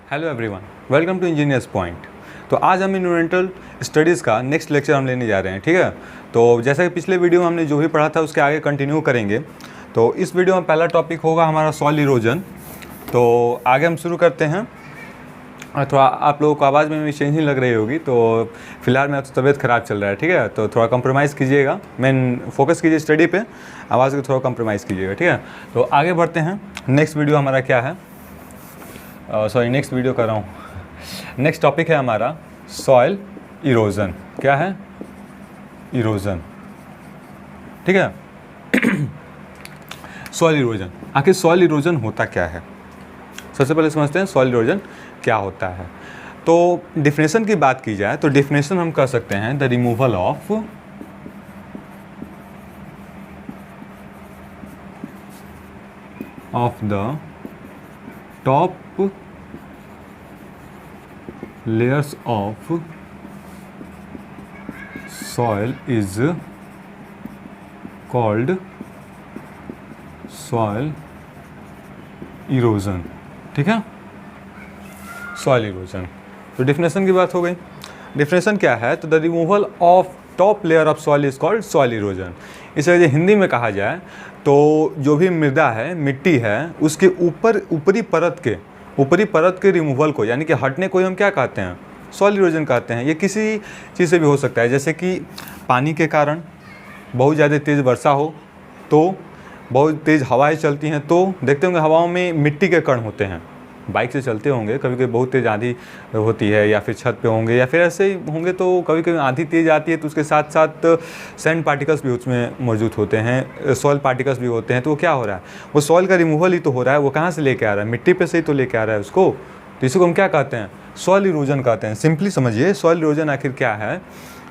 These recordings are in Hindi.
Hello everyone, welcome to Engineers Point. तो आज हम इन्वायरमेंटल स्टडीज़ का नेक्स्ट लेक्चर हम लेने जा रहे हैं, ठीक है। तो जैसा कि पिछले वीडियो में हमने जो भी पढ़ा था उसके आगे कंटिन्यू करेंगे। तो इस वीडियो में पहला टॉपिक होगा हमारा सॉइल इरोजन। तो आगे हम शुरू करते हैं। थोड़ा आप लोगों को आवाज़ में भी चेंज नहीं लग रही होगी, तो फिलहाल मेरा तो तबीयत ख़राब चल रहा है, ठीक है। तो थोड़ा कंप्रोमाइज़ कीजिएगा, मेन फोकस कीजिए स्टडी पे, आवाज़ को थोड़ा कंप्रोमाइज़ कीजिएगा, ठीक है। तो आगे बढ़ते हैं। नेक्स्ट वीडियो हमारा क्या है, नेक्स्ट वीडियो कर रहा हूँ। नेक्स्ट टॉपिक है हमारा सॉइल इरोजन। क्या है? इरोजन, ठीक है। सॉइल इरोजन, आखिर सॉइल इरोजन होता क्या है? सबसे पहले समझते हैं सॉइल इरोजन क्या होता है। तो डिफिनेशन की बात की जाए तो डिफिनेशन हम कह सकते हैं the removal of the top layers of soil is called soil erosion, ठीक है। सॉइल इरोजन, तो डिफिनेशन की बात हो गई। डिफिनेशन क्या है? तो the removal of top layer of soil is called soil erosion. इसे यदि हिंदी में कहा जाए तो जो भी मृदा है, मिट्टी है, उसके ऊपरी परत के रिमूवल को, यानी कि हटने को हम क्या कहते हैं? सॉइल इरोजन कहते हैं। ये किसी चीज़ से भी हो सकता है, जैसे कि पानी के कारण बहुत ज़्यादा तेज़ वर्षा हो तो, बहुत तेज़ हवाएं चलती हैं तो देखते होंगे हवाओं में मिट्टी के कण होते हैं। बाइक से चलते होंगे, कभी कभी बहुत तेज़ आंधी होती है, या फिर छत पे होंगे, या फिर ऐसे ही होंगे तो कभी कभी आंधी तेज़ आती है तो उसके साथ साथ सैंड पार्टिकल्स भी उसमें मौजूद होते हैं, सॉइल पार्टिकल्स भी होते हैं। तो वो क्या हो रहा है? वो सॉइल का रिमूवल ही तो हो रहा है। वो कहाँ से लेके आ रहा है? मिट्टी पे से ही तो लेके आ रहा है उसको। तो इसी को हम क्या कहते हैं? सॉइल इरोजन कहते हैं। सिंपली समझिए सॉइल इरोजन आखिर क्या है।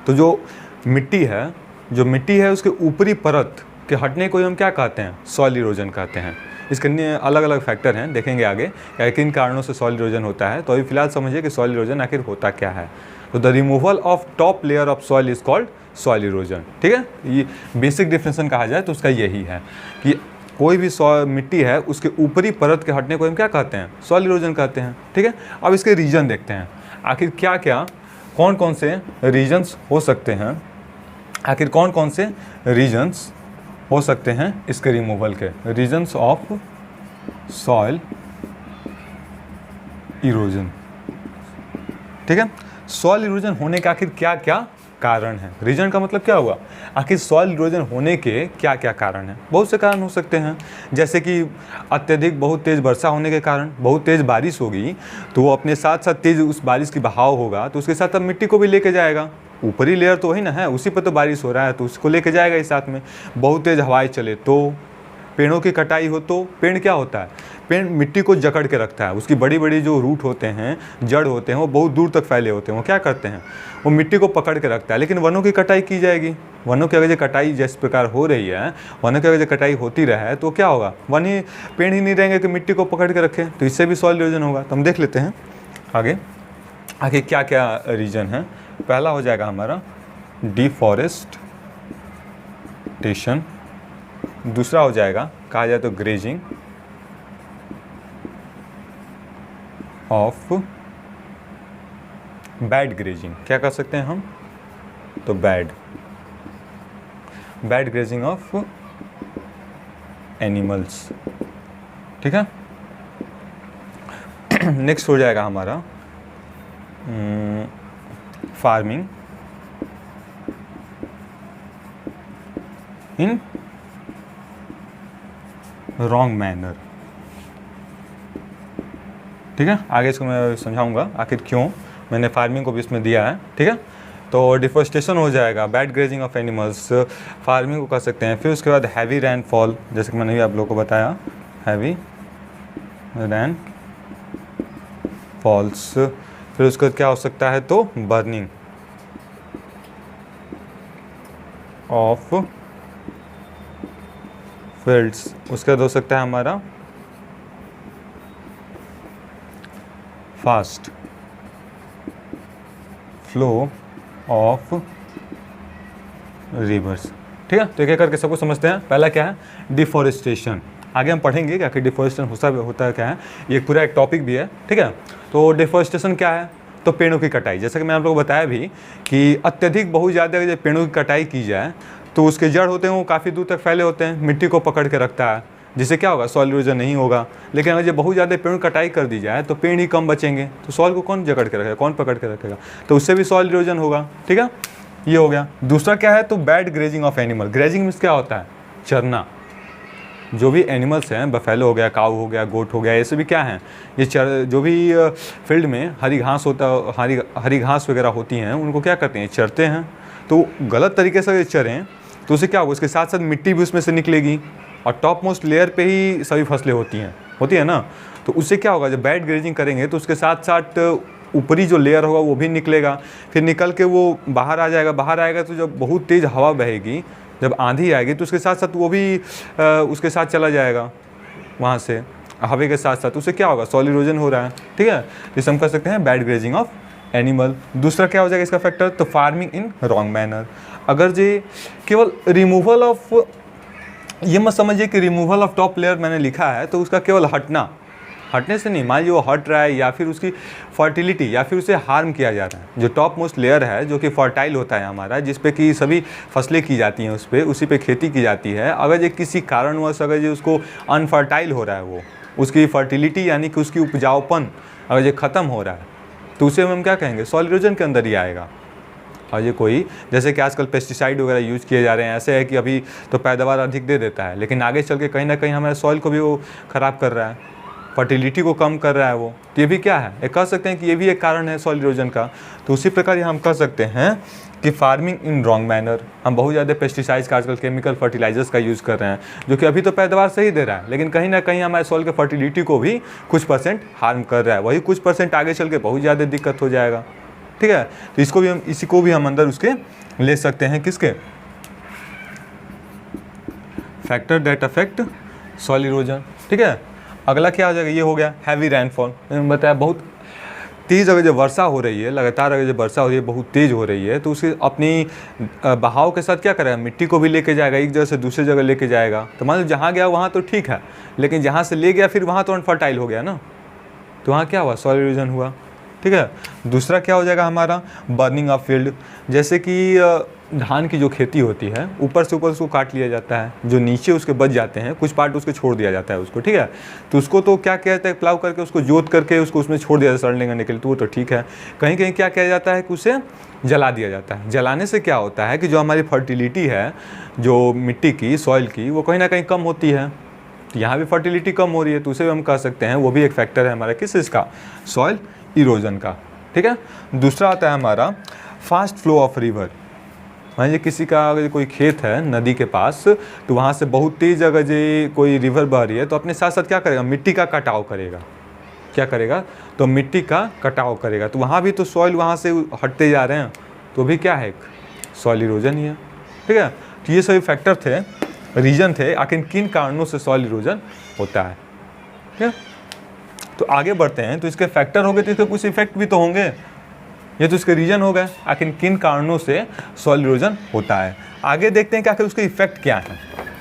तो जो मिट्टी है उसके ऊपरी परत के हटने को हम क्या कहते हैं? सॉइल इरोजन कहते हैं। इसके अलग अलग फैक्टर हैं, देखेंगे आगे किन कारणों से सॉइल इरोजन होता है। तो अभी फिलहाल समझिए कि सॉइल इरोजन आखिर होता क्या है। तो the removal of top layer of soil is called soil erosion, ठीक है। ये बेसिक डिफिनेशन कहा जाए तो उसका यही है कि कोई भी मिट्टी है उसके ऊपरी परत के हटने को हम क्या कहते हैं? सॉइल इरोजन कहते हैं, ठीक है। अब इसके रीजन देखते हैं, आखिर क्या क्या कौन कौन से रीजन्स हो सकते हैं, आखिर कौन कौन से रीजन्स हो सकते हैं इसके रिमूवल के। रीजन्स ऑफ सॉइल इरोजन, ठीक है। सॉइल इरोजन होने का आखिर क्या क्या कारण है? रीजन का मतलब क्या हुआ? आखिर सॉइल इरोजन होने के क्या क्या कारण हैं? बहुत से कारण हो सकते हैं, जैसे कि अत्यधिक बहुत तेज़ वर्षा होने के कारण बहुत तेज़ बारिश होगी तो वो अपने साथ साथ तेज़ उस बारिश की बहाव होगा तो उसके साथ अब मिट्टी को भी लेके जाएगा। ऊपरी लेयर तो वही ना है, उसी पर तो बारिश हो रहा है तो उसको लेके जाएगा ही साथ में। बहुत तेज़ हवाएं चले तो, पेड़ों की कटाई हो तो, पेड़ क्या होता है? पेड़ मिट्टी को जकड़ के रखता है। उसकी बड़ी बड़ी जो रूट होते हैं, जड़ होते हैं, वो बहुत दूर तक फैले होते हैं। वो क्या करते हैं? वो मिट्टी को पकड़ के रखता है। लेकिन वनों की कटाई की जाएगी, वनों की अगर जो कटाई जिस प्रकार हो रही है, वनों की अगर जो कटाई होती रहे तो क्या होगा? पेड़ ही नहीं रहेंगे कि मिट्टी को पकड़ के रखें, तो इससे भी सॉइल इरोजन होगा। तो हम देख लेते हैं आगे क्या क्या रीजन है। पहला हो जाएगा हमारा डिफॉरेस्टेशन, दूसरा हो जाएगा कहा जाए तो ग्रेजिंग ऑफ बैड ग्रेजिंग। क्या कर सकते हैं हम? तो बैड ग्रेजिंग ऑफ एनिमल्स, ठीक है। नेक्स्ट हो जाएगा हमारा फार्मिंग इन रॉन्ग मैनर, ठीक है। आगे इसको मैं समझाऊंगा आखिर क्यों मैंने फार्मिंग को भी इसमें दिया है, ठीक है। तो डिफोरेस्टेशन हो जाएगा, bad grazing of animals, farming को कर सकते हैं। फिर उसके बाद हैवी रेनफॉल, जैसे कि मैंने भी आप लोगों को बताया, हैवी रेन फॉल्स। फिर उसके बाद क्या हो सकता है? तो बर्निंग ऑफ फील्ड्स। उसके बाद हो सकता है हमारा फास्ट फ्लो ऑफ रिवर्स। ठीक है, तो एक एक करके सबको समझते हैं। पहला क्या है? डिफॉरेस्टेशन। आगे हम पढ़ेंगे कि आखिर डिफॉरेस्टेशन होता है क्या है, ये पूरा एक टॉपिक भी है। ठीक है, तो डिफॉरेस्टेशन क्या है? तो पेड़ों की कटाई। जैसा कि मैंने आप लोगों को बताया भी कि अत्यधिक बहुत ज़्यादा जब पेड़ों की कटाई की जाए तो उसके जड़ होते हैं वो काफ़ी दूर तक फैले होते हैं, मिट्टी को पकड़ के रखता है, जिससे क्या होगा, सॉइल इरोजन नहीं होगा। लेकिन अगर जब बहुत ज़्यादा पेड़ों की कटाई कर दी जाए तो पेड़ ही कम बचेंगे, तो सॉइल को कौन जकड़ के रखेगा, कौन पकड़ के रखेगा, तो उससे भी सॉइल इरोजन होगा। ठीक है, ये हो गया। दूसरा क्या है? तो bad grazing of animal. Grazing means क्या होता है? चरना। जो भी एनिमल्स हैं, बफेलो हो गया, काऊ हो गया, गोट हो गया, ये सभी क्या हैं? ये जो भी फील्ड में हरी घास होता, हरी घास वगैरह होती हैं, उनको क्या करते हैं? चरते हैं। तो गलत तरीके से चरें तो उससे क्या होगा? उसके साथ साथ मिट्टी भी उसमें से निकलेगी और टॉप मोस्ट लेयर पे ही सभी फसलें होती है ना। तो उससे क्या होगा? जब बैड ग्रेजिंग करेंगे तो उसके साथ साथ ऊपरी जो लेयर होगा वो भी निकलेगा, फिर निकल के वो बाहर आ जाएगा। बाहर आएगा तो जब बहुत तेज़ हवा बहेगी, जब आंधी आएगी तो उसके साथ साथ वो भी उसके साथ चला जाएगा वहाँ से, हवा के साथ साथ। उससे क्या होगा? सॉइल इरोजन हो रहा है। ठीक है, जिसे हम कह सकते हैं बैड ग्रेजिंग ऑफ एनिमल। दूसरा क्या हो जाएगा इसका फैक्टर? तो फार्मिंग इन रॉन्ग मैनर। अगर जे केवल रिमूवल ऑफ, ये मत समझिए कि रिमूवल ऑफ टॉप लेयर मैंने लिखा है तो उसका केवल हटने से नहीं, मान लीजिए वो हट रहा है या फिर उसकी फर्टिलिटी या फिर उसे हार्म किया जा रहा है। जो टॉप मोस्ट लेयर है जो कि फर्टाइल होता है हमारा, जिस पे कि सभी फसलें की जाती हैं, उसी पे खेती की जाती है, अगर ये किसी कारणवश अगर ये उसको अनफर्टाइल हो रहा है, वो उसकी फर्टिलिटी यानी कि उसकी उपजाऊपन अगर ये ख़त्म हो रहा है तो उसे हम क्या कहेंगे? सॉइल इरोजन के अंदर ही आएगा। और ये कोई, जैसे कि आजकल पेस्टिसाइड वगैरह यूज़ किए जा रहे हैं, ऐसे है कि अभी तो पैदावार अधिक दे देता है लेकिन आगे चल के कहीं ना कहीं हमारे सॉइल को भी वो ख़राब कर रहा है, फर्टिलिटी को कम कर रहा है वो। तो ये भी क्या है? एक कह सकते हैं कि ये भी एक कारण है सॉइल इरोजन का। तो उसी प्रकार ये हम कह सकते हैं कि फार्मिंग इन रॉन्ग मैनर, हम बहुत ज़्यादा पेस्टिसाइड्स का, आजकल केमिकल फर्टिलाइजर्स का यूज़ कर रहे हैं, जो कि अभी तो पैदावार सही दे रहा है लेकिन कहीं ना कहीं हमारे सॉइल के फर्टिलिटी को भी कुछ परसेंट हार्म कर रहा है। वही कुछ परसेंट आगे चल के बहुत ज़्यादा दिक्कत हो जाएगा। ठीक है, तो इसी को भी हम अंदर उसके ले सकते हैं, किसके? Factor that affect soil erosion. ठीक है, अगला क्या हो जाएगा? ये हो गया हैवी रेनफॉल। मैंने बताया बहुत तेज़ अगर जब वर्षा हो रही है, लगातार अगर जब वर्षा हो रही है, बहुत तेज़ हो रही है, तो उसके अपनी बहाव के साथ क्या करेगा? मिट्टी को भी लेके जाएगा, एक जगह से दूसरी जगह लेके जाएगा। तो मान लो जहाँ गया वहाँ तो ठीक है, लेकिन जहाँ से ले गया फिर वहाँ तो अनफर्टाइल हो गया ना, तो वहाँ क्या हुआ? सॉइल इरोजन हुआ। ठीक है, दूसरा क्या हो जाएगा हमारा? Burning of field. जैसे कि धान की जो खेती होती है, ऊपर से उसको काट लिया जाता है, जो नीचे उसके बच जाते हैं कुछ पार्ट उसके छोड़ दिया जाता है उसको। ठीक है, तो उसको तो क्या कहते हैं? प्लाव करके उसको जोत करके उसको उसमें छोड़ दिया जाता है सड़ने करने के लिए, तो वो तो ठीक है। कहीं कहीं क्या किया जाता है कि उसे जला दिया जाता है। जलाने से क्या होता है कि जो हमारी फर्टिलिटी है जो मिट्टी की, सॉइल की, वो कहीं ना कहीं कम होती है। तो यहाँ भी फर्टिलिटी कम हो रही है, तो उसे भी हम कह सकते हैं वो भी एक फैक्टर है हमारा, किस इसका? सॉइल इरोजन का। ठीक है, दूसरा आता है हमारा फास्ट फ्लो ऑफ रिवर। मान लीजिए किसी का अगर कोई खेत है नदी के पास, तो वहाँ से बहुत तेज़ अगर जो कोई रिवर बह रही है तो अपने साथ साथ क्या करेगा? मिट्टी का कटाव करेगा। क्या करेगा? तो मिट्टी का कटाव करेगा। तो वहाँ भी तो सॉइल वहाँ से हटते जा रहे हैं, तो भी क्या है? सॉइल इरोजन ही है। ठीक है, तो ये सभी फैक्टर थे, रीजन थे आखिर किन कारणों से सॉइल इरोजन होता है। ठीक है, तो आगे बढ़ते हैं। तो इसके फैक्टर हो गए तो इसके कुछ इफेक्ट भी तो होंगे, ये तो इसके रीजन हो गए आखिर किन कारणों से सॉइल इरोजन होता है। आगे देखते हैं कि आखिर उसके इफेक्ट क्या हैं,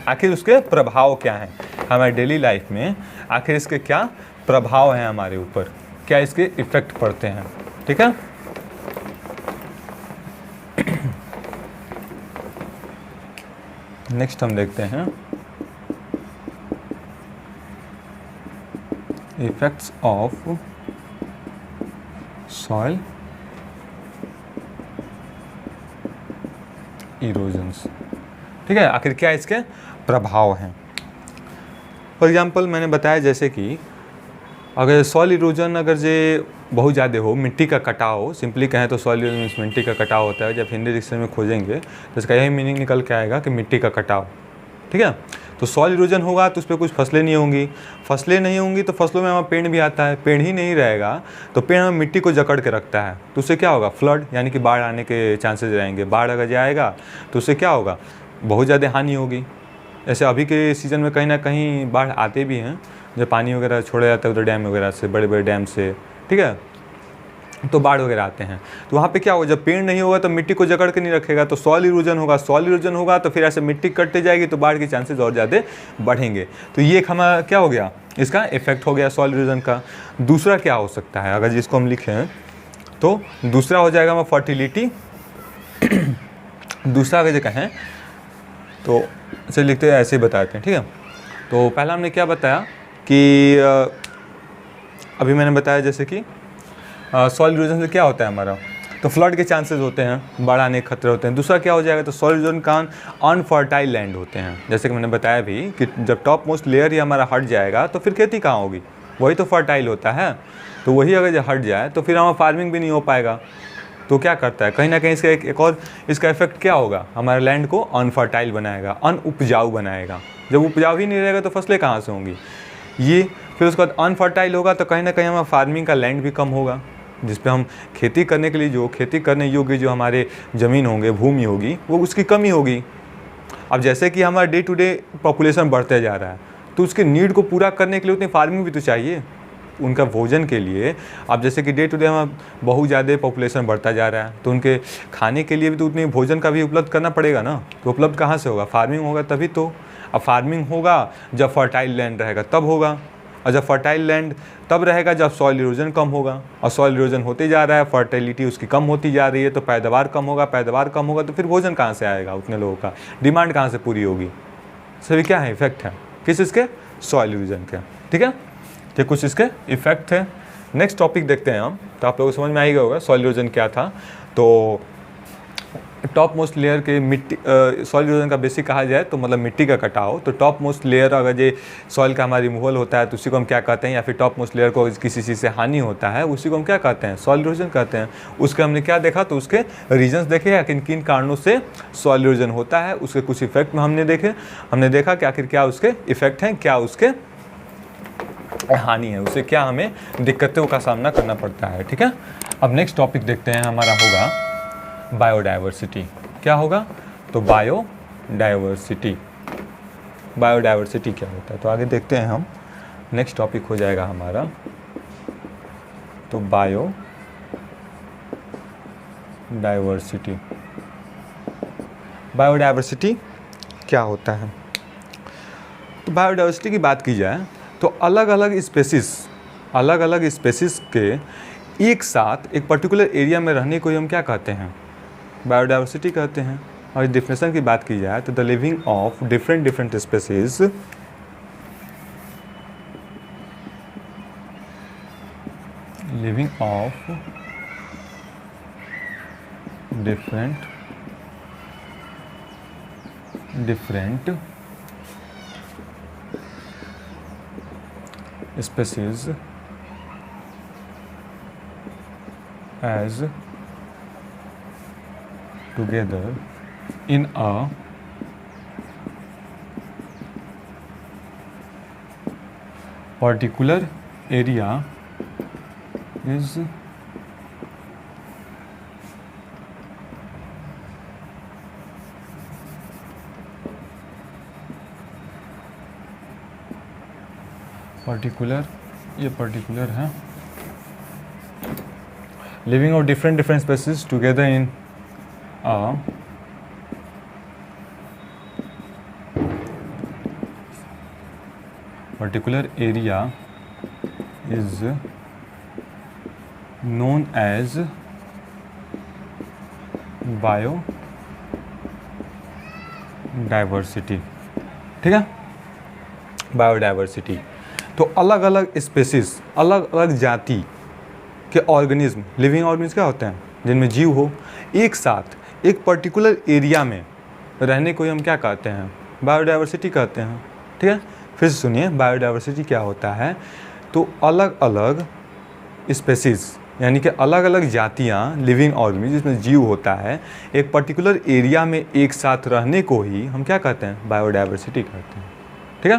आखिर उसके प्रभाव क्या हैं हमारे डेली लाइफ में, आखिर इसके क्या प्रभाव हैं हमारे ऊपर, क्या इसके इफेक्ट पड़ते हैं। ठीक है, नेक्स्ट हम देखते हैं इफेक्ट्स ऑफ सॉइल इरोजन्स। ठीक है, आखिर क्या इसके प्रभाव हैं। फॉर एग्जांपल मैंने बताया जैसे कि अगर सॉइल इरोजन अगर जे बहुत ज़्यादा हो, मिट्टी का कटाव हो, सिंपली कहें तो सॉइल इरोजन मिट्टी का कटाव होता है। जब हिंदी डिक्शनरी में खोजेंगे तो इसका यही मीनिंग निकल के आएगा कि मिट्टी का कटाव। ठीक है, तो सॉइल इरोजन होगा तो उस पर कुछ फसलें नहीं होंगी, फसलें नहीं होंगी तो फसलों में हमारा पेड़ भी आता है, पेड़ ही नहीं रहेगा तो पेड़ हमें मिट्टी को जकड़ के रखता है, तो उससे क्या होगा? फ्लड यानी कि बाढ़ आने के चांसेस रहेंगे। बाढ़ अगर जाएगा तो उससे क्या होगा? बहुत ज़्यादा हानि होगी। ऐसे अभी के सीज़न में कहीं ना कहीं बाढ़ आते भी हैं, जब पानी वगैरह छोड़ा जाता है उधर डैम वगैरह से, बड़े बड़े डैम से। ठीक है, तो बाढ़ वगैरह आते हैं। तो वहाँ पे क्या होगा, जब पेड़ नहीं होगा तो मिट्टी को जकड़ के नहीं रखेगा, तो सॉइल इरोजन होगा, सॉइल इरोजन होगा तो फिर ऐसे मिट्टी कटते जाएगी तो बाढ़ के चांसेस और ज़्यादा बढ़ेंगे। तो ये एक हमारा क्या हो गया, इसका इफेक्ट हो गया सॉइल इरोजन का। दूसरा क्या हो सकता है, अगर जिसको हम लिखें तो दूसरा हो जाएगा हमारा फर्टिलिटी। दूसरा अगर जो कहें तो इसे लिखते हैं, ऐसे ही बताते हैं, ठीक है। तो पहला हमने क्या बताया कि अभी मैंने बताया जैसे कि सॉइल इरोजन से क्या होता है हमारा, तो फ्लड के चांसेस होते हैं, बाढ़ आने के खतरे होते हैं। दूसरा क्या हो जाएगा, तो सॉइल इरोजन का अनफर्टाइल लैंड होते हैं। जैसे कि मैंने बताया भी कि जब टॉप मोस्ट लेयर ही हमारा हट जाएगा तो फिर खेती कहाँ होगी, वही तो फर्टाइल होता है। तो वही अगर जब हट जाए तो फिर हमारा फार्मिंग भी नहीं हो पाएगा। तो क्या करता है, कहीं ना कहीं इसका एक और इसका इफेक्ट क्या होगा, हमारे लैंड को अनफर्टाइल बनाएगा, अनउपजाऊ बनाएगा। जब उपजाऊ ही नहीं रहेगा तो फसलें कहाँ से होंगी ये। फिर उसके बाद अनफर्टाइल होगा तो कहीं ना कहीं हमारा फार्मिंग का लैंड भी कम होगा, जिस पे हम खेती करने के लिए जो खेती करने योग्य जो हमारे ज़मीन होंगे, भूमि होगी, वो उसकी कमी होगी। अब जैसे कि हमारा डे टू डे पॉपुलेशन बढ़ते जा रहा है तो उसके नीड को पूरा करने के लिए उतनी फार्मिंग भी तो चाहिए उनका भोजन के लिए। अब जैसे कि डे टू डे हमारा बहुत ज़्यादा पॉपुलेशन बढ़ता जा रहा है तो उनके खाने के लिए भी तो उतनी भोजन का भी उपलब्ध करना पड़ेगा ना। तो उपलब्ध कहाँ से होगा, फार्मिंग होगा तभी तो। अब फार्मिंग होगा जब फर्टाइल लैंड रहेगा तब होगा, और जब फर्टाइल लैंड तब रहेगा जब सॉइल इरोजन कम होगा। और सॉइल इरोजन होते जा रहा है, फर्टिलिटी उसकी कम होती जा रही है, तो पैदावार कम होगा, पैदावार कम होगा तो फिर भोजन कहाँ से आएगा, उतने लोगों का डिमांड कहाँ से पूरी होगी। सभी क्या है, इफेक्ट है किस इसके, सॉइल इरोजन के, ठीक है। तो कुछ इसके इफेक्ट है। नेक्स्ट टॉपिक देखते हैं हम, तो आप लोगों को समझ में आएगा होगा सॉइल इरोजन क्या था। तो टॉप मोस्ट लेयर के मिट्टी, सॉइल इरोजन का बेसिक कहा जाए तो मतलब मिट्टी का कटाव। तो टॉप मोस्ट लेयर अगर ये सॉइल का हमारा रिमूवल होता है तो उसी को हम क्या कहते हैं, या फिर टॉप मोस्ट लेयर को किसी चीज़ से हानि होता है उसी को हम क्या कहते हैं, सॉइल इरोजन कहते हैं। उसके हमने क्या देखा, तो उसके रीजन्स देखे या किन किन कारणों से सॉइल इरोजन होता है, उसके कुछ इफेक्ट में हमने देखा कि आखिर क्या उसके इफेक्ट हैं, क्या उसके हानि है, उससे क्या हमें दिक्कतों का सामना करना पड़ता है, ठीक है। अब नेक्स्ट टॉपिक देखते हैं, हमारा होगा बायोडाइवर्सिटी। क्या होगा, तो बायोडाइवर्सिटी। बायोडाइवर्सिटी क्या होता है, तो आगे देखते हैं हम। नेक्स्ट टॉपिक हो जाएगा हमारा तो बायोडाइवर्सिटी। बायोडाइवर्सिटी क्या होता है, तो बायोडाइवर्सिटी की बात की जाए तो अलग अलग स्पेसिस के एक साथ एक पर्टिकुलर एरिया में रहने को ही हम क्या कहते हैं, बायोडाइवर्सिटी कहते हैं। और इस डिफिनेशन की बात की जाए तो the living of different species different species as together in a particular area is particular है living of different species together in a particular area is known as biodiversity, ठीक है। बायोडाइवर्सिटी तो अलग अलग स्पेसीज, अलग अलग जाति के ऑर्गेनिज्म, लिविंग ऑर्गेनिज्म क्या होते हैं, जिनमें जीव हो, एक साथ एक पर्टिकुलर एरिया में रहने को ही हम क्या कहते हैं, बायोडाइवर्सिटी कहते हैं, ठीक है। फिर सुनिए, बायोडाइवर्सिटी क्या होता है, तो अलग अलग स्पेसीज यानी कि अलग अलग जातियाँ, लिविंग ऑर्गेनिज्म जिसमें जीव होता है, एक पर्टिकुलर एरिया में एक साथ रहने को ही हम क्या कहते हैं, बायोडाइवर्सिटी कहते हैं, ठीक है।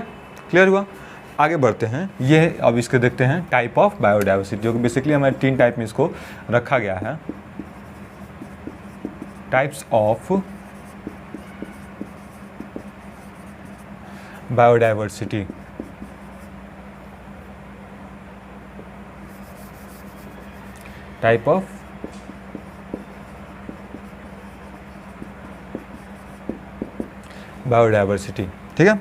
क्लियर हुआ। आगे बढ़ते हैं, ये अब इसके देखते हैं टाइप ऑफ बायोडाइवर्सिटी, जो कि बेसिकली हमारे 3 टाइप में इसको रखा गया है। Types of biodiversity. Type of biodiversity. ठीक है,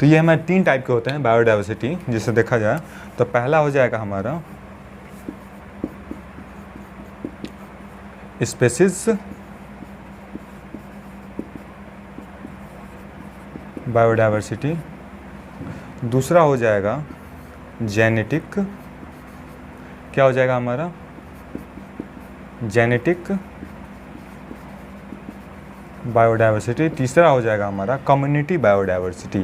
तो ये हमारे 3 टाइप के होते हैं बायोडाइवर्सिटी जिसे देखा जाए तो पहला हो जाएगा हमारा स्पेसीज बायोडाइवर्सिटी, दूसरा हो जाएगा जेनेटिक, क्या हो जाएगा हमारा जेनेटिक बायोडाइवर्सिटी, तीसरा हो जाएगा हमारा कम्युनिटी बायोडाइवर्सिटी,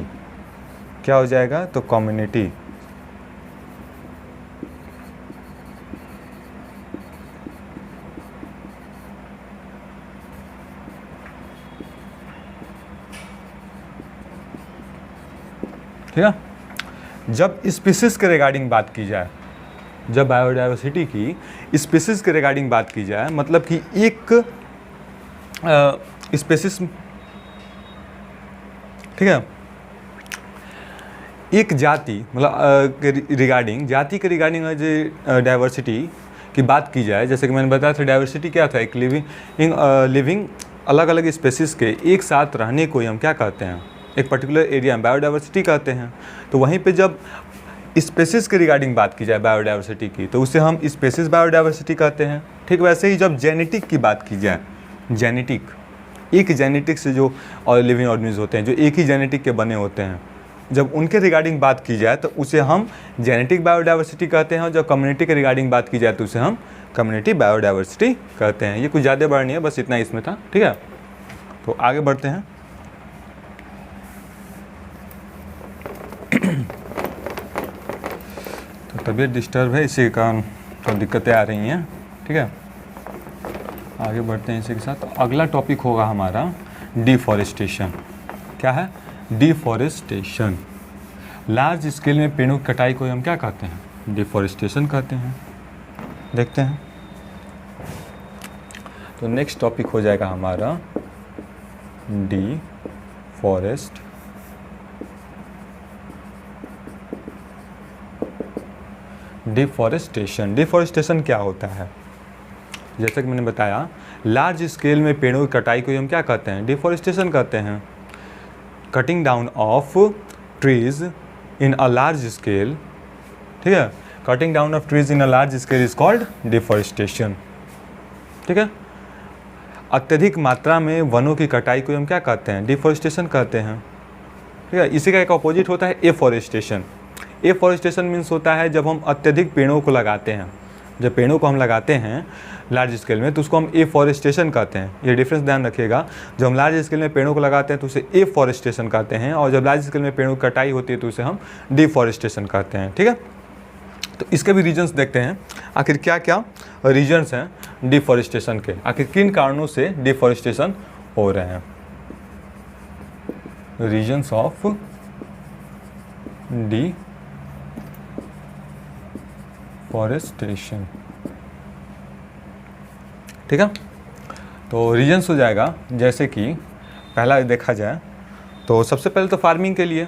क्या हो जाएगा तो कम्युनिटी। ठीक है, जब स्पीसीज के रिगार्डिंग बात की जाए, जब बायोडाइवर्सिटी की स्पीसीज के रिगार्डिंग बात की जाए, मतलब कि एक स्पीसीज, ठीक है, एक जाति मतलब रिगार्डिंग जाति के रिगार्डिंग जो डाइवर्सिटी की बात की जाए, जैसे कि मैंने बताया था डाइवर्सिटी क्या था, एक लिविंग अलग अलग स्पेसीज के एक साथ रहने को हम क्या कहते हैं, एक पर्टिकुलर एरिया में बायोडाइवर्सिटी कहते हैं। तो वहीं पे जब स्पेसीज के रिगार्डिंग बात की जाए बायोडाइवर्सिटी की तो उसे हम स्पेसीज बायोडाइवर्सिटी कहते हैं। ठीक वैसे ही जब जेनेटिक की बात की जाए, जेनेटिक एक जेनेटिक से जो लिविंग ऑर्गेनिज्म होते हैं जो एक ही जेनेटिक के बने होते हैं, जब उनके रिगार्डिंग बात की जाए तो उसे हम जेनेटिक बायोडाइवर्सिटी कहते हैं, और जब कम्युनिटी के रिगार्डिंग बात की जाए तो उसे हम कम्युनिटी बायोडाइवर्सिटी कहते हैं। ये कुछ ज़्यादा बड़ा नहीं है, बस इतना इसमें था। ठीक है, तो आगे बढ़ते हैं। तो तबीयत डिस्टर्ब है, इसी के कारण तो दिक्कतें आ रही हैं। ठीक है, आगे बढ़ते हैं इसी के साथ। तो अगला टॉपिक होगा हमारा डिफॉरेस्टेशन। क्या है? डिफॉरेस्टेशन। लार्ज स्केल में पेड़ों की कटाई को हम क्या कहते हैं? डिफॉरेस्टेशन कहते हैं। देखते हैं, तो नेक्स्ट टॉपिक हो जाएगा हमारा डिफॉरेस्टेशन। डिफॉरेस्टेशन क्या होता है? जैसा कि मैंने बताया, लार्ज स्केल में पेड़ों की कटाई को हम क्या कहते हैं? डिफॉरेस्टेशन कहते हैं। Cutting down of trees in a large scale, ठीक है, cutting down of trees in a large scale is called deforestation. ठीक है, अत्यधिक मात्रा में वनों की कटाई को हम क्या कहते हैं? डिफॉरेस्टेशन कहते हैं। ठीक है, इसी का एक अपोजिट होता है एफॉरेस्टेशन। एफॉरेस्टेशन मीन्स होता है जब हम अत्यधिक पेड़ों को लगाते हैं, जब पेड़ों को हम लगाते हैं लार्ज स्केल में तो उसको हम एफॉरेस्टेशन कहते हैं। ये डिफरेंस ध्यान रखिएगा, जब हम लार्ज स्केल में पेड़ों को लगाते हैं तो उसे एफॉरेस्टेशन कहते हैं, और जब लार्ज स्केल में पेड़ों की कटाई होती है तो उसे हम डिफॉरेस्टेशन कहते हैं। ठीक है, तो इसके भी रीजन्स देखते हैं, आखिर क्या क्या रीजन्स हैं डिफॉरेस्टेशन के, आखिर किन कारणों से डिफॉरेस्टेशन हो रहे हैं। Reasons of deforestation. ठीक है, तो रीजन्स हो जाएगा, जैसे कि पहला देखा जाए तो सबसे पहले तो फार्मिंग के लिए,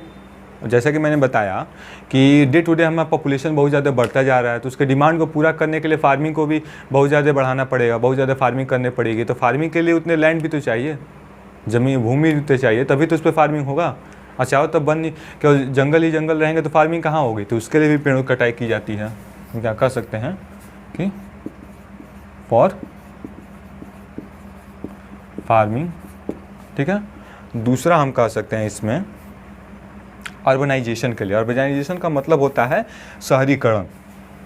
जैसा कि मैंने बताया कि डे टू डे हमारा पॉपुलेशन बहुत ज़्यादा बढ़ता जा रहा है, तो उसके डिमांड को पूरा करने के लिए फार्मिंग को भी बहुत ज़्यादा बढ़ाना पड़ेगा, बहुत ज़्यादा फार्मिंग करनी पड़ेगी। तो फार्मिंग के लिए उतने लैंड भी तो चाहिए, ज़मीन भूमि भी तो चाहिए, तभी तो उस पर फार्मिंग होगा। अच्छा हो तब बन क्या जंगल ही जंगल रहेंगे तो फार्मिंग कहाँ होगी? तो उसके लिए भी पेड़ों की कटाई की जाती है। हम क्या कह सकते हैं कि फॉर फार्मिंग। ठीक है, दूसरा हम कह सकते हैं इसमें अर्बनाइजेशन के लिए। अर्बनाइजेशन का मतलब होता है शहरीकरण।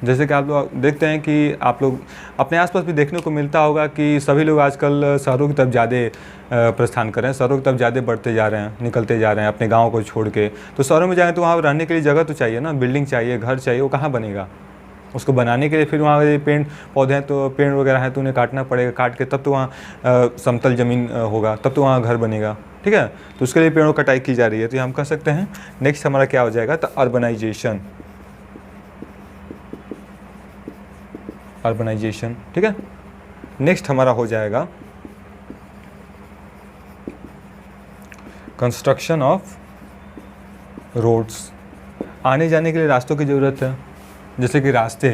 जैसे कि आप लोग देखते हैं कि आप लोग अपने आसपास भी देखने को मिलता होगा कि सभी लोग आजकल शहरों की तरफ ज़्यादा प्रस्थान कर रहे हैं, शहरों की तरफ ज़्यादा बढ़ते जा रहे हैं, निकलते जा रहे हैं अपने गाँव को छोड़ के। तो शहरों में जाएँ तो वहाँ रहने के लिए जगह तो चाहिए ना, बिल्डिंग चाहिए, घर चाहिए, वो कहाँ बनेगा? उसको बनाने के लिए फिर वहाँ पेड़ पौधे हैं तो पेड़ वगैरह हैं तो उन्हें काटना पड़ेगा, काट के तब तो वहाँ समतल ज़मीन होगा, तब तो वहाँ घर बनेगा। ठीक है, तो उसके लिए पेड़ों कटाई की जा रही है। तो ये हम कह सकते हैं नेक्स्ट हमारा क्या हो जाएगा? तो अर्बनाइजेशन। अर्बनाइजेशन। ठीक है, नेक्स्ट हमारा हो जाएगा कंस्ट्रक्शन ऑफ रोड्स। आने जाने के लिए रास्तों की ज़रूरत है, जैसे कि रास्ते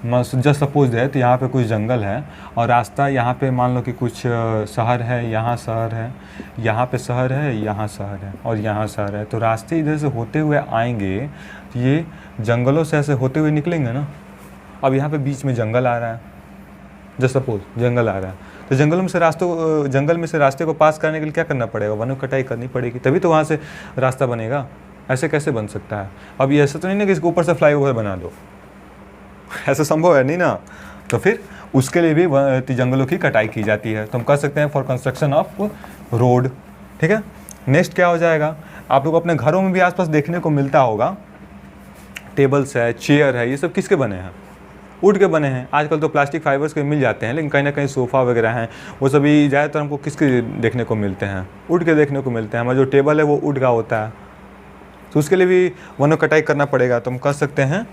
जस्ट सपोज है तो यहाँ पे कुछ जंगल है और रास्ता यहाँ पे मान लो कि कुछ शहर है, यहाँ शहर है, यहाँ पे शहर है, यहाँ शहर है और यहाँ शहर है। तो रास्ते इधर से होते हुए आएंगे तो ये जंगलों से ऐसे होते हुए निकलेंगे ना। अब यहाँ पे बीच में जंगल आ रहा है, जस्ट सपोज जंगल आ रहा है, तो जंगल में से रास्ते को पास करने के लिए क्या करना पड़ेगा? वनों कटाई करनी पड़ेगी, तभी तो वहाँ से रास्ता बनेगा। ऐसे कैसे बन सकता है? अब ये ऐसा तो नहीं ना कि इसके ऊपर से फ्लाईओवर बना दो, ऐसा संभव है नहीं ना। तो फिर उसके लिए भी जंगलों की कटाई की जाती है। तो हम कह सकते हैं फॉर कंस्ट्रक्शन ऑफ रोड। ठीक है, नेक्स्ट क्या हो जाएगा? आप लोग अपने घरों में भी आसपास देखने को मिलता होगा, टेबल्स है, चेयर है, ये सब किसके बने हैं? वुड के बने हैं। आजकल तो प्लास्टिक फाइबर्स के मिल जाते हैं, लेकिन कहीं ना कहीं सोफ़ा वगैरह हैं वो सभी ज़्यादातर हमको किसके देखने को मिलते हैं? वुड के देखने को मिलते हैं। हमारा जो टेबल है वो वुड का होता है, तो उसके लिए भी वनों कटाई करना पड़ेगा। तो हम कह सकते हैं,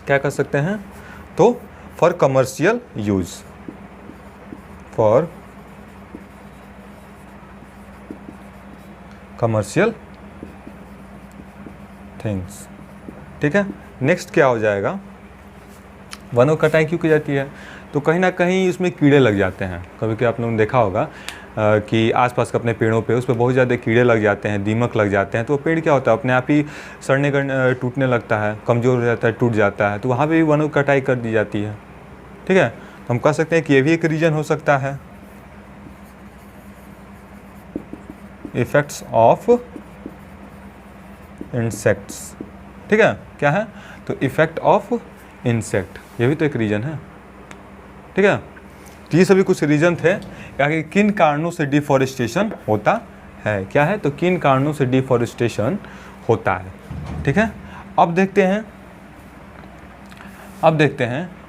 क्या कर सकते हैं? तो for commercial use, for commercial things. ठीक है, नेक्स्ट क्या हो जाएगा? वनों कटाई क्यों की जाती है? तो कहीं ना कहीं उसमें कीड़े लग जाते हैं। कभी कभी आप लोगों ने देखा होगा कि आसपास के अपने पेड़ों पे उस पर बहुत ज़्यादा कीड़े लग जाते हैं, दीमक लग जाते हैं। तो वो पेड़ क्या होता है, अपने आप ही सड़ने टूटने लगता है, कमज़ोर हो जाता है, टूट जाता है। तो वहाँ पे भी वनों कटाई कर दी जाती है। ठीक है, तो हम कह सकते हैं कि ये भी एक रीज़न हो सकता है। Effects of insects. ठीक है, क्या है? तो इफेक्ट ऑफ इंसेक्ट, ये भी तो एक रीज़न है। ठीक है, तो ये सभी कुछ रीज़न थे कि किन कारणों से डिफॉरेस्टेशन होता है। क्या है? तो किन कारणों से डिफॉरेस्टेशन होता है। ठीक है, अब देखते हैं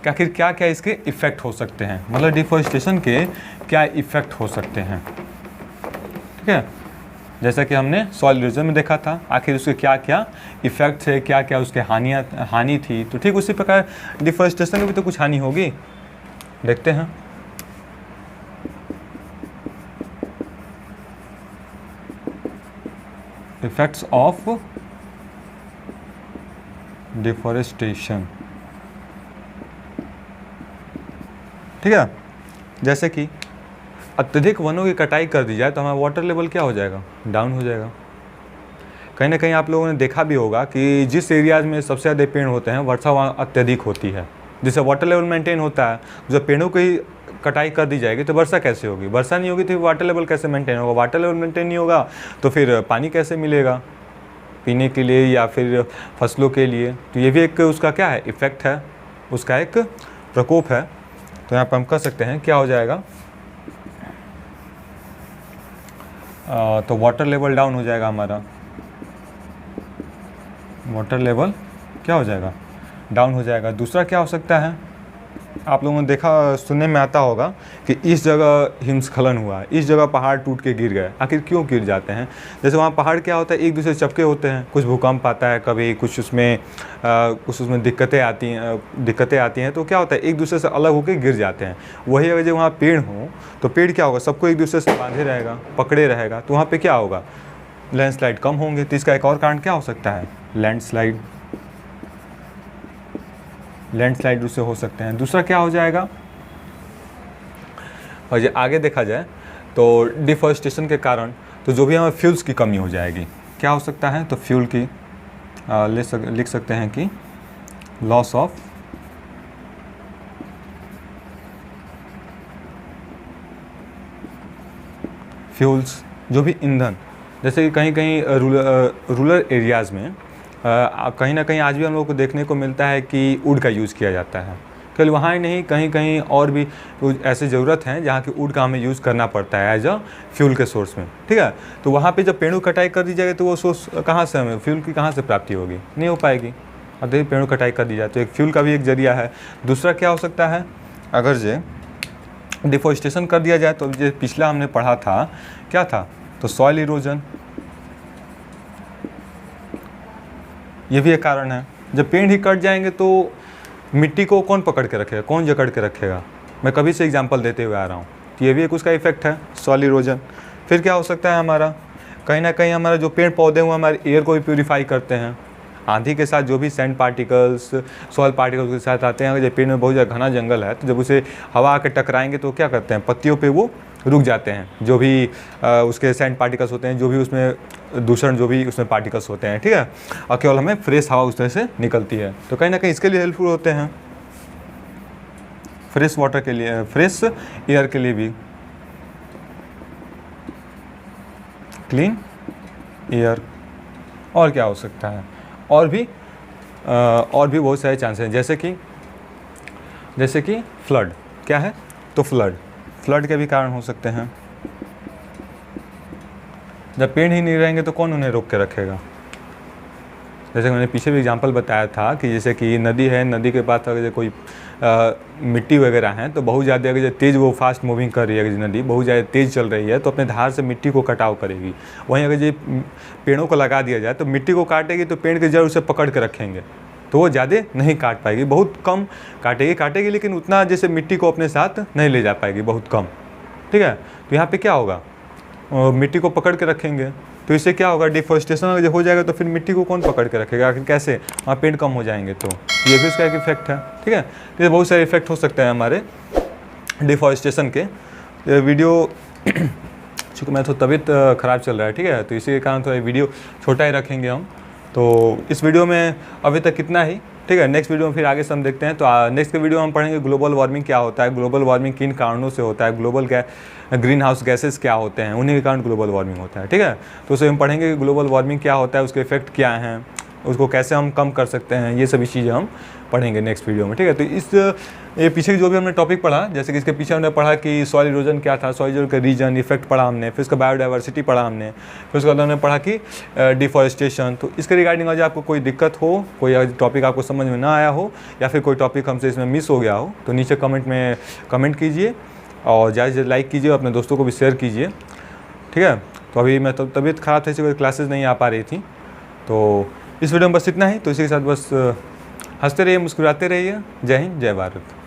कि आखिर क्या क्या इसके इफ़ेक्ट हो सकते हैं, मतलब डिफॉरेस्टेशन के क्या इफ़ेक्ट हो सकते हैं। ठीक है, जैसा कि हमने सॉइल इरोजन में देखा था, आखिर उसके क्या क्या इफ़ेक्ट थे, क्या क्या उसके हानि थी। तो ठीक उसी प्रकार डिफॉरेस्टेशन में भी तो कुछ हानि होगी। देखते हैं। Effects of deforestation. ठीक है, जैसे कि अत्यधिक वनों की कटाई कर दी जाए तो हमारा वाटर लेवल क्या हो जाएगा? डाउन हो जाएगा। कहीं ना कहीं आप लोगों ने देखा भी होगा कि जिस एरियाज़ में सबसे ज़्यादा पेड़ होते हैं वर्षा वहाँ अत्यधिक होती है, जिससे वाटर लेवल मेंटेन होता है। जब पेड़ों की कटाई कर दी जाएगी तो वर्षा कैसे होगी? वर्षा नहीं होगी तो वाटर लेवल कैसे मेंटेन होगा? वाटर लेवल मेंटेन नहीं होगा तो फिर पानी कैसे मिलेगा पीने के लिए या फिर फसलों के लिए? तो ये भी एक उसका क्या है? इफ़ेक्ट है, उसका एक प्रकोप है। तो यहाँ पर हम कह सकते हैं क्या हो जाएगा? तो वाटर लेवल डाउन हो जाएगा हमारा। वाटर लेवल क्या हो जाएगा? डाउन हो जाएगा। दूसरा क्या हो सकता है? आप लोगों ने देखा, सुनने में आता होगा कि इस जगह हिमस्खलन हुआ, इस जगह पहाड़ टूट के गिर गए। आखिर क्यों गिर जाते हैं? जैसे वहाँ पहाड़ क्या होता है, एक दूसरे से चपके होते हैं, कुछ भूकंप आता है, कभी कुछ उसमें दिक्कतें आती हैं। तो क्या होता है, एक दूसरे से अलग होकर गिर जाते हैं। वही अगर जो वहाँ पेड़ हो तो पेड़ क्या होगा? सबको एक दूसरे से बांधे रहेगा, पकड़े रहेगा। तो वहाँ पर क्या होगा? लैंडस्लाइड कम होंगे। तो इसका एक और कारण क्या हो सकता है? लैंडस्लाइड उससे हो सकते हैं। दूसरा क्या हो जाएगा? और ये आगे देखा जाए तो डिफॉरेस्टेशन के कारण तो जो भी हमें फ्यूल्स की कमी हो जाएगी। क्या हो सकता है? तो फ्यूल की लिख सकते हैं कि लॉस ऑफ फ्यूल्स, जो भी ईंधन, जैसे कि कहीं कहीं रूरल एरियाज़ में कहीं ना कहीं आज भी हम लोग को देखने को मिलता है कि वुड का यूज़ किया जाता है। केवल वहाँ ही नहीं, कहीं कहीं और भी ऐसी ज़रूरत हैं जहाँ की वुड का हमें यूज़ करना पड़ता है एज अ फ्यूल के सोर्स में। ठीक है, तो वहाँ पे जब पेड़ों कटाई कर दी जाएगी तो वो सोर्स कहाँ से, हमें फ्यूल की कहाँ से प्राप्ति होगी? नहीं हो पाएगी। अब देखिए पेड़ों कटाई कर दी जाए तो एक फ्यूल का भी एक जरिया है। दूसरा क्या हो सकता है? अगर जो डिफॉरेस्टेशन कर दिया जाए तो जो पिछला हमने पढ़ा था क्या था? तो सॉइल इरोजन, ये भी एक कारण है। जब पेड़ ही कट जाएंगे तो मिट्टी को कौन पकड़ के रखेगा, कौन जकड़ के रखेगा? मैं कभी से एग्जांपल देते हुए आ रहा हूँ। तो ये भी एक उसका इफेक्ट है, सॉइल इरोजन। फिर क्या हो सकता है हमारा? कहीं ना कहीं हमारा जो पेड़ पौधे हुए हमारे एयर को भी प्यूरीफाई करते हैं। आंधी के साथ जो भी सैंड पार्टिकल्स, सॉइल पार्टिकल्स के साथ आते हैं, अगर जब पेड़ में बहुत ज़्यादा घना जंगल है तो जब उसे हवा आकर टकराएंगे तो क्या करते हैं, पत्तियों पे वो रुक जाते हैं, जो भी उसके सैंड पार्टिकल्स होते हैं, जो भी उसमें दूषण, जो भी उसमें पार्टिकल्स होते हैं, ठीक है, और केवल हमें फ्रेश हवा उस तरह से निकलती है। तो कहीं ना कहीं इसके लिए हेल्पफुल होते हैं, फ्रेश वाटर के लिए, फ्रेश एयर के लिए भी, क्लीन एयर। और क्या हो सकता है, और भी बहुत सारे चांसेस हैं, जैसे कि फ्लड। क्या है, तो फ्लड के भी कारण हो सकते हैं। जब पेड़ ही नहीं रहेंगे तो कौन उन्हें रोक के रखेगा। जैसे मैंने पीछे भी एग्जांपल बताया था कि जैसे कि नदी है, नदी के पास अगर कोई मिट्टी वगैरह है तो बहुत ज़्यादा अगर तेज़ वो फास्ट मूविंग कर रही है, अगर नदी बहुत ज़्यादा तेज़ चल रही है तो अपने धार से मिट्टी को कटाव करेगी। वहीं अगर ये पेड़ों को लगा दिया जाए तो मिट्टी को काटेगी तो पेड़ के जड़ उसे पकड़ के रखेंगे, तो वो ज़्यादा नहीं काट पाएगी, बहुत कम काटेगी, लेकिन उतना जैसे मिट्टी को अपने साथ नहीं ले जा पाएगी, बहुत कम, ठीक है। तो यहाँ पे क्या होगा, मिट्टी को पकड़ के रखेंगे, तो इससे क्या होगा, डिफॉरेस्टेशन अगर हो जाएगा तो फिर मिट्टी को कौन पकड़ के रखेगा, आखिर कैसे, वहाँ पेड़ कम हो जाएंगे। तो ये भी उसका एक इफेक्ट है, ठीक है। तो बहुत सारे इफेक्ट हो सकते हैं हमारे डिफॉरेस्टेशन के। ये वीडियो चूँकि मैं तो तबीयत ख़राब चल रहा है, ठीक है, तो इसी के कारण थोड़ा वीडियो छोटा ही रखेंगे हम। तो इस वीडियो में अभी तक कितना ही, ठीक है। नेक्स्ट वीडियो में फिर आगे से हम देखते हैं। तो नेक्स्ट के वीडियो में हम पढ़ेंगे ग्लोबल वार्मिंग क्या होता है, ग्लोबल वार्मिंग किन कारणों से होता है, ग्लोबल ग्रीन हाउस गैसेस क्या होते हैं, उन्हीं के कारण ग्लोबल वार्मिंग होता है, ठीक है। तो उसे हम पढ़ेंगे कि ग्लोबल वार्मिंग क्या होता है, उसके इफेक्ट क्या हैं, उसको कैसे हम कम कर सकते हैं, ये सभी चीज़ें हम पढ़ेंगे नेक्स्ट वीडियो में, ठीक है। तो ये पीछे जो भी हमने टॉपिक पढ़ा, जैसे कि इसके पीछे हमने पढ़ा कि सॉइल इरोजन क्या था, सॉइल इरोजन का रीजन, इफेक्ट पढ़ा हमने, फिर उसका बायोडाइवर्सिटी पढ़ा हमने, फिर उसके बाद हमने पढ़ा कि डिफॉरेस्टेशन। तो इसके रिगार्डिंग आज आपको कोई दिक्कत हो, कोई टॉपिक आपको समझ में ना आया हो, या फिर कोई टॉपिक हमसे इसमें मिस हो गया हो, तो नीचे कमेंट में कमेंट कीजिए और ज़्यादा से ज़्यादा लाइक कीजिए, अपने दोस्तों को भी शेयर कीजिए, ठीक है। तो अभी मैं तो तबीयत ख़राब था, इसी वजह क्लासेस नहीं आ पा रही थी। तो इस वीडियो में बस इतना ही। तो इसी के साथ बस हंसते रहिए, मुस्कुराते रहिए। जय हिंद, जय भारत।